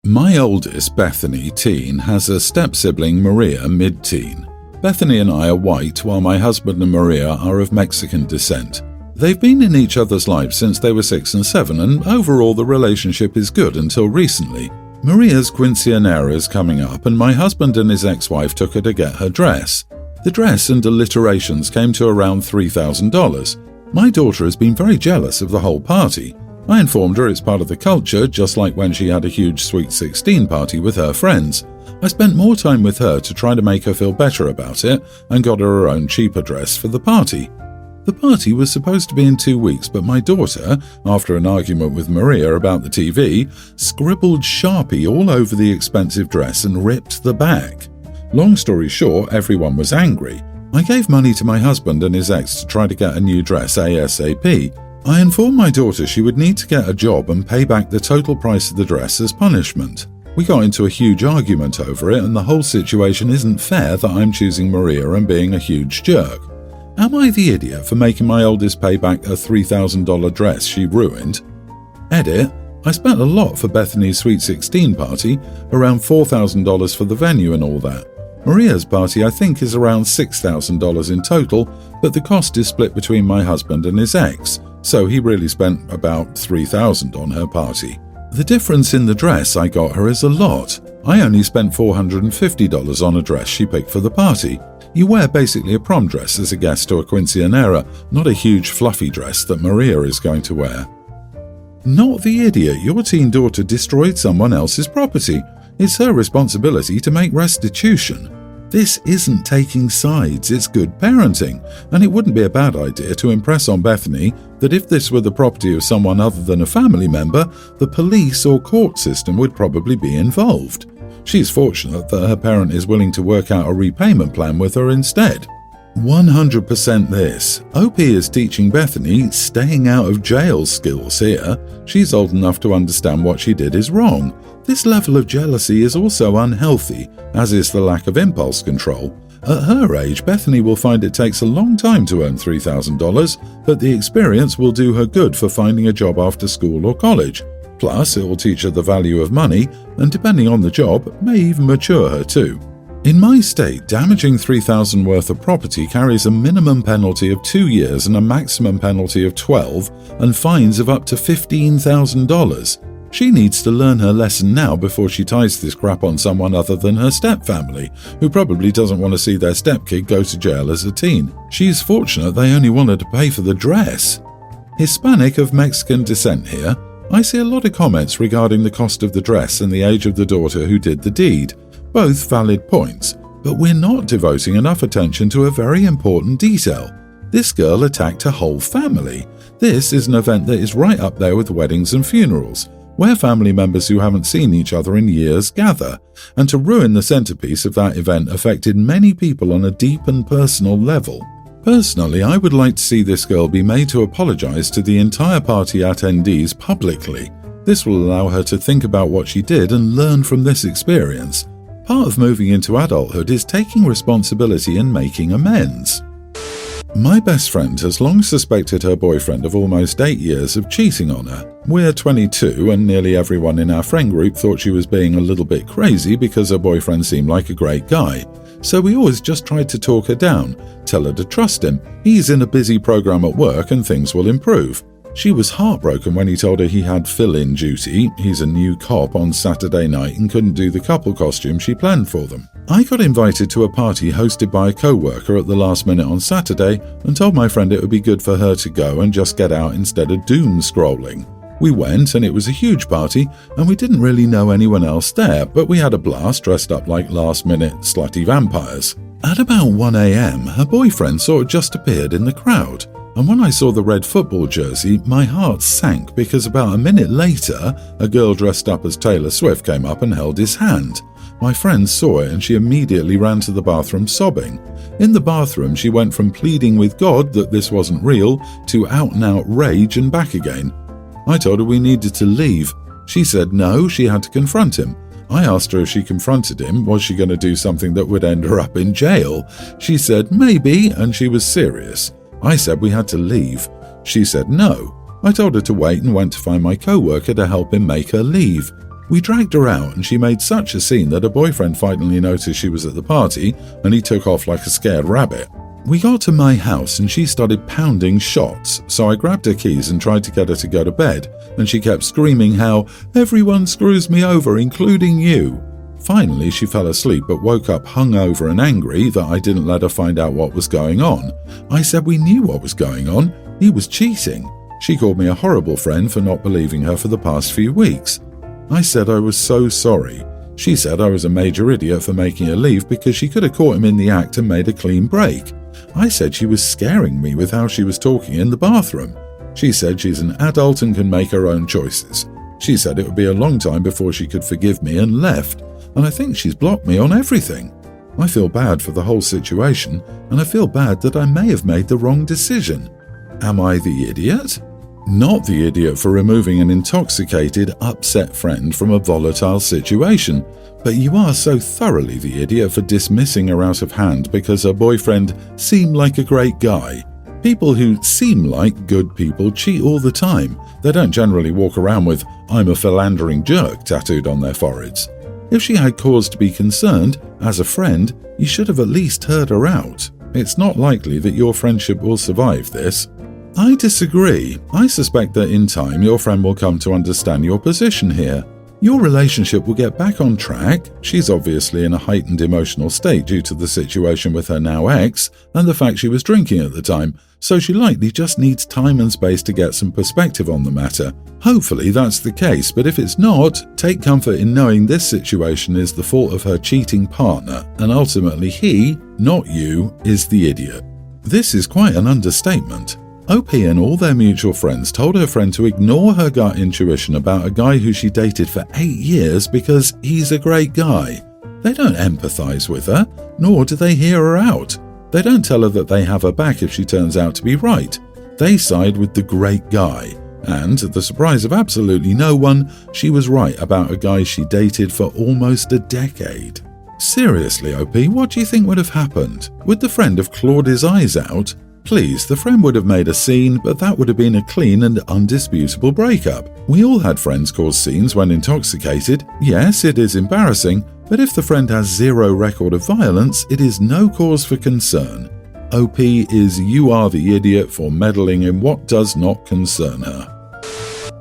My oldest, Bethany, teen, has a step-sibling, Maria, mid-teen. Bethany and I are white, while my husband and Maria are of Mexican descent. They've been in each other's lives since they were 6 and 7, and overall the relationship is good until recently. Maria's quinceañera is coming up, and my husband and his ex-wife took her to get her dress. The dress and alliterations came to around $3,000. My daughter has been very jealous of the whole party. I informed her it's part of the culture, just like when she had a huge Sweet 16 party with her friends. I spent more time with her to try to make her feel better about it and got her own cheaper dress for the party. The party was supposed to be in 2 weeks, but my daughter, after an argument with Maria about the TV, scribbled Sharpie all over the expensive dress and ripped the back. Long story short, everyone was angry. I gave money to my husband and his ex to try to get a new dress ASAP. I informed my daughter she would need to get a job and pay back the total price of the dress as punishment. We got into a huge argument over it, and the whole situation isn't fair that I'm choosing Maria and being a huge jerk. Am I the idiot for making my oldest pay back a $3,000 dress she ruined? Edit. I spent a lot for Bethany's Sweet 16 party, around $4,000 for the venue and all that. Maria's party I think is around $6,000 in total, but the cost is split between my husband and his ex, so he really spent about $3,000 on her party. The difference in the dress I got her is a lot. I only spent $450 on a dress she picked for the party. You wear basically a prom dress as a guest to a quinceañera, not a huge fluffy dress that Maria is going to wear. Not the idiot, your teen daughter destroyed someone else's property. It's her responsibility to make restitution. This isn't taking sides, it's good parenting, and it wouldn't be a bad idea to impress on Bethany that if this were the property of someone other than a family member, the police or court system would probably be involved. She's fortunate that her parent is willing to work out a repayment plan with her instead. 100% this. OP is teaching Bethany staying out of jail skills here. She's old enough to understand what she did is wrong. This level of jealousy is also unhealthy, as is the lack of impulse control. At her age, Bethany will find it takes a long time to earn $3,000, but the experience will do her good for finding a job after school or college. Plus, it will teach her the value of money, and depending on the job, may even mature her too. In my state, damaging $3,000 worth of property carries a minimum penalty of 2 years and a maximum penalty of 12, and fines of up to $15,000. She needs to learn her lesson now before she ties this crap on someone other than her stepfamily, who probably doesn't want to see their stepkid go to jail as a teen. She's fortunate they only wanted to pay for the dress. Hispanic of Mexican descent here. I see a lot of comments regarding the cost of the dress and the age of the daughter who did the deed. Both valid points, but we're not devoting enough attention to a very important detail. This girl attacked her whole family. This is an event that is right up there with weddings and funerals, where family members who haven't seen each other in years gather, and to ruin the centerpiece of that event affected many people on a deep and personal level. Personally, I would like to see this girl be made to apologize to the entire party attendees publicly. This will allow her to think about what she did and learn from this experience. Part of moving into adulthood is taking responsibility and making amends. My best friend has long suspected her boyfriend of almost 8 years of cheating on her. We're 22 and nearly everyone in our friend group thought she was being a little bit crazy because her boyfriend seemed like a great guy. So we always just tried to talk her down, tell her to trust him. He's in a busy program at work and things will improve. She was heartbroken when he told her he had fill-in duty. He's a new cop on Saturday night and couldn't do the couple costume she planned for them. I got invited to a party hosted by a co-worker at the last minute on Saturday and told my friend it would be good for her to go and just get out instead of doom scrolling. We went and it was a huge party and we didn't really know anyone else there, but we had a blast dressed up like last-minute slutty vampires. At about 1 a.m, her boyfriend sort of just appeared in the crowd. And when I saw the red football jersey, my heart sank because about a minute later, a girl dressed up as Taylor Swift came up and held his hand. My friend saw it and she immediately ran to the bathroom sobbing. In the bathroom, she went from pleading with God that this wasn't real to out-and-out rage and back again. I told her we needed to leave. She said no, she had to confront him. I asked her if she confronted him, was she going to do something that would end her up in jail? She said maybe, and she was serious. I said we had to leave. She said no. I told her to wait and went to find my co-worker to help him make her leave. We dragged her out and she made such a scene that her boyfriend finally noticed she was at the party and he took off like a scared rabbit. We got to my house and she started pounding shots, so I grabbed her keys and tried to get her to go to bed, and she kept screaming how everyone screws me over, including you. Finally, she fell asleep but woke up hungover and angry that I didn't let her find out what was going on. I said we knew what was going on. He was cheating. She called me a horrible friend for not believing her for the past few weeks. I said I was so sorry. She said I was a major idiot for making her leave because she could have caught him in the act and made a clean break. I said she was scaring me with how she was talking in the bathroom. She said she's an adult and can make her own choices. She said it would be a long time before she could forgive me and left, and I think she's blocked me on everything. I feel bad for the whole situation, and I feel bad that I may have made the wrong decision. Am I the idiot? Not the idiot for removing an intoxicated, upset friend from a volatile situation, but you are so thoroughly the idiot for dismissing her out of hand because her boyfriend seemed like a great guy. People who seem like good people cheat all the time. They don't generally walk around with "I'm a philandering jerk" tattooed on their foreheads. If she had cause to be concerned, as a friend, you should have at least heard her out. It's not likely that your friendship will survive this. I disagree. I suspect that in time your friend will come to understand your position here. Your relationship will get back on track. She's obviously in a heightened emotional state due to the situation with her now ex and the fact she was drinking at the time, so she likely just needs time and space to get some perspective on the matter. Hopefully that's the case, but if it's not, take comfort in knowing this situation is the fault of her cheating partner, and ultimately he, not you, is the idiot. This is quite an understatement. OP and all their mutual friends told her friend to ignore her gut intuition about a guy who she dated for 8 years because he's a great guy. They don't empathize with her, nor do they hear her out. They don't tell her that they have her back if she turns out to be right. They side with the great guy, and, to the surprise of absolutely no one, she was right about a guy she dated for almost a decade. Seriously, OP, what do you think would have happened? Would the friend have clawed his eyes out? Please, the friend would have made a scene, but that would have been a clean and undisputable breakup. We all had friends cause scenes when intoxicated. Yes, it is embarrassing, but if the friend has zero record of violence, it is no cause for concern. OP is you are the idiot for meddling in what does not concern her.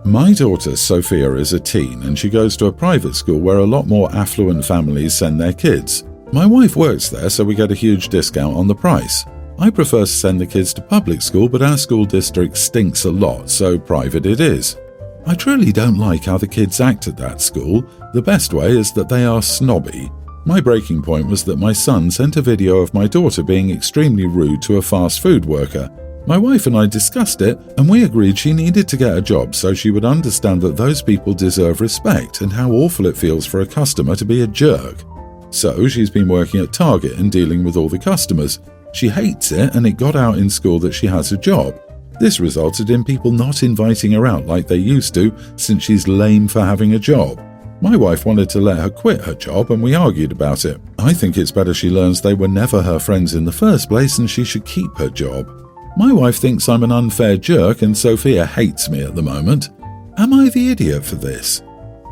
My daughter Sophia is a teen and she goes to a private school where a lot more affluent families send their kids. My wife works there, so we get a huge discount on the price. I prefer to send the kids to public school, but our school district stinks a lot, so private it is. I truly don't like how the kids act at that school. The best way is that they are snobby. My breaking point was that my son sent a video of my daughter being extremely rude to a fast food worker. My wife and I discussed it, and we agreed she needed to get a job so she would understand that those people deserve respect and how awful it feels for a customer to be a jerk. So she's been working at Target and dealing with all the customers. She hates it, and it got out in school that she has a job. This resulted in people not inviting her out like they used to since she's lame for having a job. My wife wanted to let her quit her job and we argued about it. I think it's better she learns they were never her friends in the first place and she should keep her job. My wife thinks I'm an unfair jerk and Sophia hates me at the moment. Am I the idiot for this?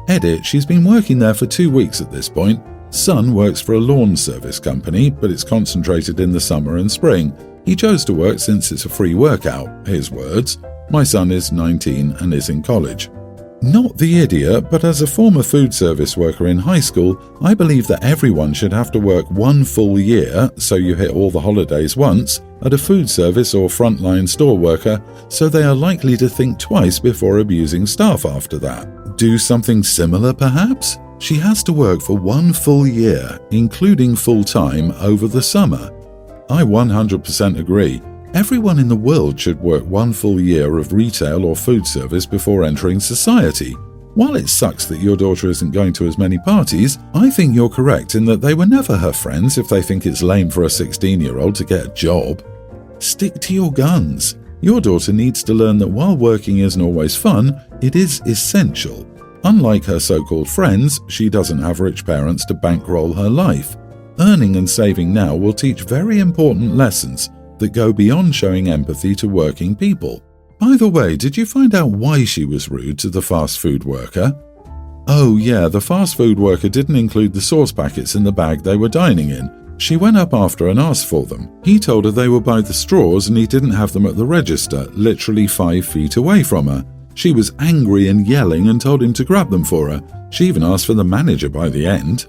Edit, she's been working there for 2 weeks at this point. Son works for a lawn service company, but it's concentrated in the summer and spring. He chose to work since it's a free workout, his words. My son is 19 and is in college. Not the idiot, but as a former food service worker in high school, I believe that everyone should have to work 1 full year, so you hit all the holidays once, at a food service or frontline store worker, so they are likely to think twice before abusing staff after that. Do something similar, perhaps? She has to work for 1 full year, including full-time, over the summer. I 100% agree. Everyone in the world should work 1 full year of retail or food service before entering society. While it sucks that your daughter isn't going to as many parties, I think you're correct in that they were never her friends if they think it's lame for a 16-year-old to get a job. Stick to your guns. Your daughter needs to learn that while working isn't always fun, it is essential. Unlike her so-called friends, she doesn't have rich parents to bankroll her life. Earning and saving now will teach very important lessons that go beyond showing empathy to working people. By the way, did you find out why she was rude to the fast food worker? Oh yeah, the fast food worker didn't include the sauce packets in the bag they were dining in. She went up after and asked for them. He told her they were by the straws and he didn't have them at the register, literally 5 feet away from her. She was angry and yelling and told him to grab them for her. She even asked for the manager by the end.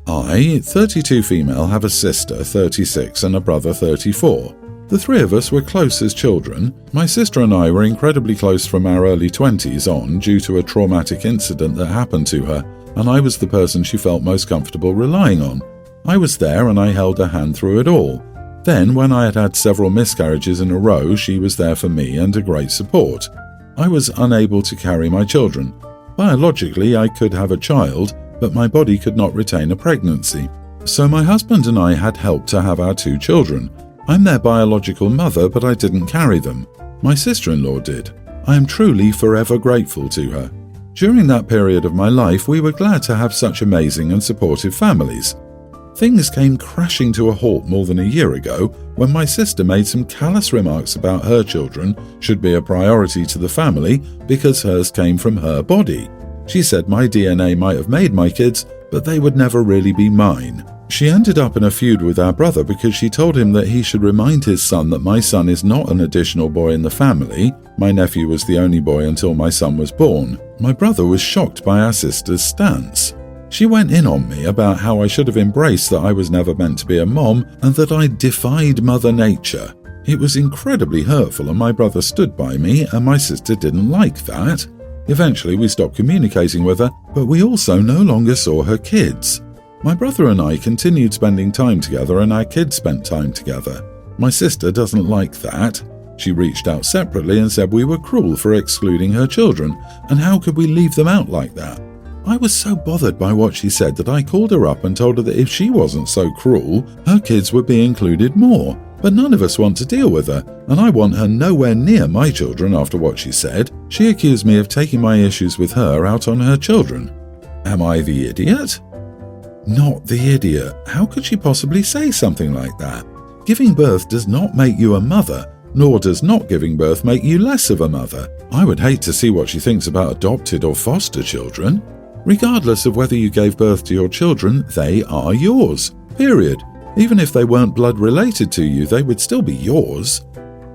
I, 32 female, have a sister, 36, and a brother, 34. The three of us were close as children. My sister and I were incredibly close from our early 20s on due to a traumatic incident that happened to her, and I was the person she felt most comfortable relying on. I was there and I held her hand through it all. Then, when I had had several miscarriages in a row, she was there for me and a great support. I was unable to carry my children. Biologically, I could have a child, but my body could not retain a pregnancy. So my husband and I had help to have our 2 children. I'm their biological mother, but I didn't carry them. My sister-in-law did. I am truly forever grateful to her. During that period of my life, we were glad to have such amazing and supportive families. Things came crashing to a halt more than a year ago when my sister made some callous remarks about her children should be a priority to the family because hers came from her body. She said my DNA might have made my kids, but they would never really be mine. She ended up in a feud with our brother because she told him that he should remind his son that my son is not an additional boy in the family. My nephew was the only boy until my son was born. My brother was shocked by our sister's stance. She went in on me about how I should have embraced that I was never meant to be a mom and that I defied Mother Nature. It was incredibly hurtful and my brother stood by me and my sister didn't like that. Eventually we stopped communicating with her, but we also no longer saw her kids. My brother and I continued spending time together and our kids spent time together. My sister doesn't like that. She reached out separately and said we were cruel for excluding her children, and how could we leave them out like that? I was so bothered by what she said that I called her up and told her that if she wasn't so cruel, her kids would be included more. But none of us want to deal with her, and I want her nowhere near my children after what she said. She accused me of taking my issues with her out on her children. Am I the idiot? Not the idiot. How could she possibly say something like that? Giving birth does not make you a mother, nor does not giving birth make you less of a mother. I would hate to see what she thinks about adopted or foster children. Regardless of whether you gave birth to your children, they are yours. Period. Even if they weren't blood related to you, they would still be yours.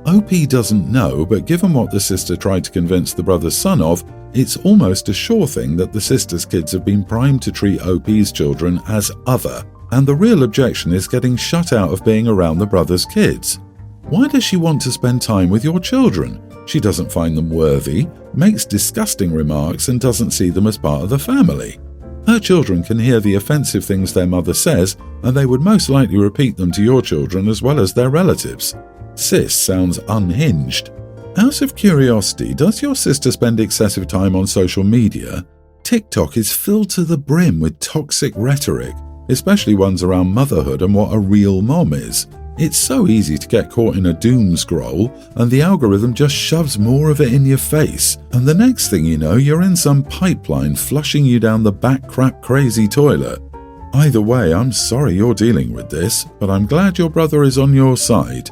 OP doesn't know, but given what the sister tried to convince the brother's son of, it's almost a sure thing that the sister's kids have been primed to treat OP's children as other, and the real objection is getting shut out of being around the brother's kids. Why does she want to spend time with your children? She doesn't find them worthy, makes disgusting remarks and doesn't see them as part of the family. Her children can hear the offensive things their mother says, and they would most likely repeat them to your children as well as their relatives. Sis sounds unhinged. Out of curiosity, does your sister spend excessive time on social media? TikTok is filled to the brim with toxic rhetoric, especially ones around motherhood and what a real mom is. It's so easy to get caught in a doom scroll, and the algorithm just shoves more of it in your face, and the next thing you know, you're in some pipeline flushing you down the back crap crazy toilet. Either way, I'm sorry you're dealing with this, but I'm glad your brother is on your side.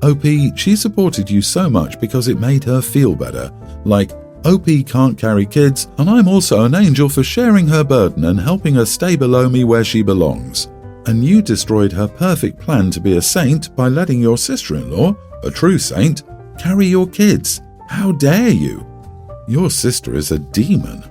OP, she supported you so much because it made her feel better. Like, OP can't carry kids, and I'm also an angel for sharing her burden and helping her stay below me where she belongs. And you destroyed her perfect plan to be a saint by letting your sister-in-law, a true saint, carry your kids. How dare you? Your sister is a demon.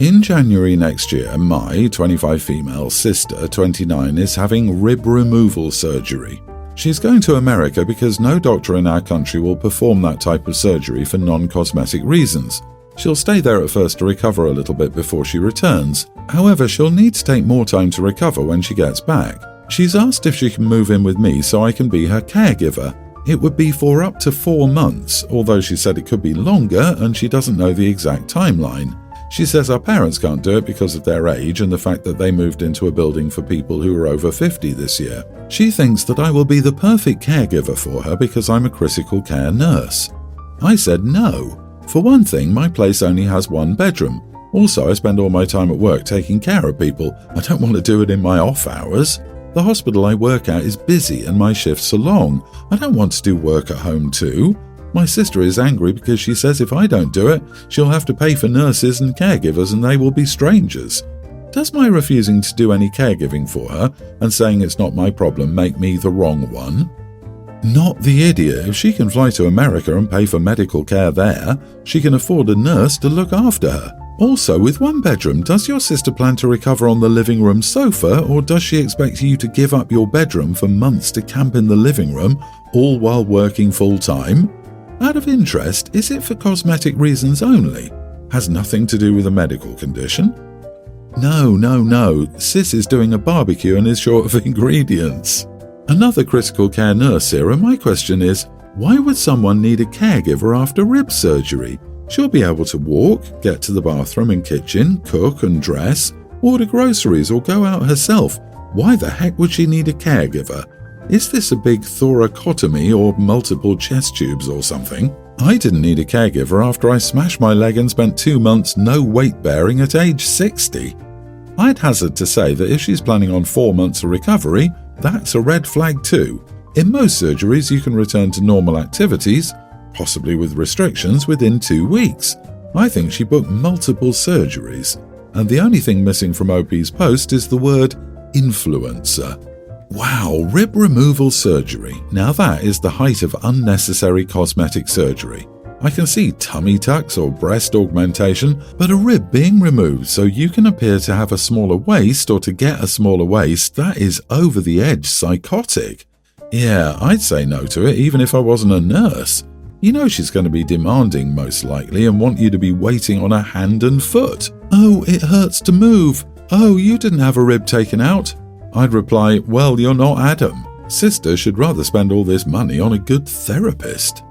In January next year, my 25 female sister, 29, is having rib removal surgery. She's going to America because no doctor in our country will perform that type of surgery for non-cosmetic reasons. She'll stay there at first to recover a little bit before she returns. However, she'll need to take more time to recover when she gets back. She's asked if she can move in with me so I can be her caregiver. It would be for up to 4 months, although she said it could be longer and she doesn't know the exact timeline. She says our parents can't do it because of their age and the fact that they moved into a building for people who are over 50 this year. She thinks that I will be the perfect caregiver for her because I'm a critical care nurse. I said no. For one thing, my place only has 1 bedroom. Also, I spend all my time at work taking care of people. I don't want to do it in my off hours. The hospital I work at is busy and my shifts are long. I don't want to do work at home too. My sister is angry because she says if I don't do it, she'll have to pay for nurses and caregivers and they will be strangers. Does my refusing to do any caregiving for her and saying it's not my problem make me the wrong one? Not the idiot. If she can fly to America and pay for medical care there, she can afford a nurse to look after her. Also, with one bedroom, does your sister plan to recover on the living room sofa, or does she expect you to give up your bedroom for months to camp in the living room, all while working full-time? Out of interest, is it for cosmetic reasons only? Has nothing to do with a medical condition? No. Sis is doing a barbecue and is short of ingredients. Another critical care nurse here, and my question is, why would someone need a caregiver after rib surgery? She'll be able to walk, get to the bathroom and kitchen, cook and dress, order groceries or go out herself. Why the heck would she need a caregiver? Is this a big thoracotomy or multiple chest tubes or something? I didn't need a caregiver after I smashed my leg and spent 2 months no weight bearing at age 60. I'd hazard to say that if she's planning on 4 months of recovery, that's a red flag too. In most surgeries, you can return to normal activities, possibly with restrictions, within 2 weeks. I think she booked multiple surgeries, and the only thing missing from OP's post is the word influencer. Wow, rib removal surgery. Now that is the height of unnecessary cosmetic surgery. I can see tummy tucks or breast augmentation, but a rib being removed so you can appear to have a smaller waist or to get a smaller waist, that is over the edge psychotic. Yeah, I'd say no to it even if I wasn't a nurse. You know she's going to be demanding most likely and want you to be waiting on a hand and foot. Oh, it hurts to move. Oh, you didn't have a rib taken out? I'd reply, well, you're not Adam. Sister should rather spend all this money on a good therapist.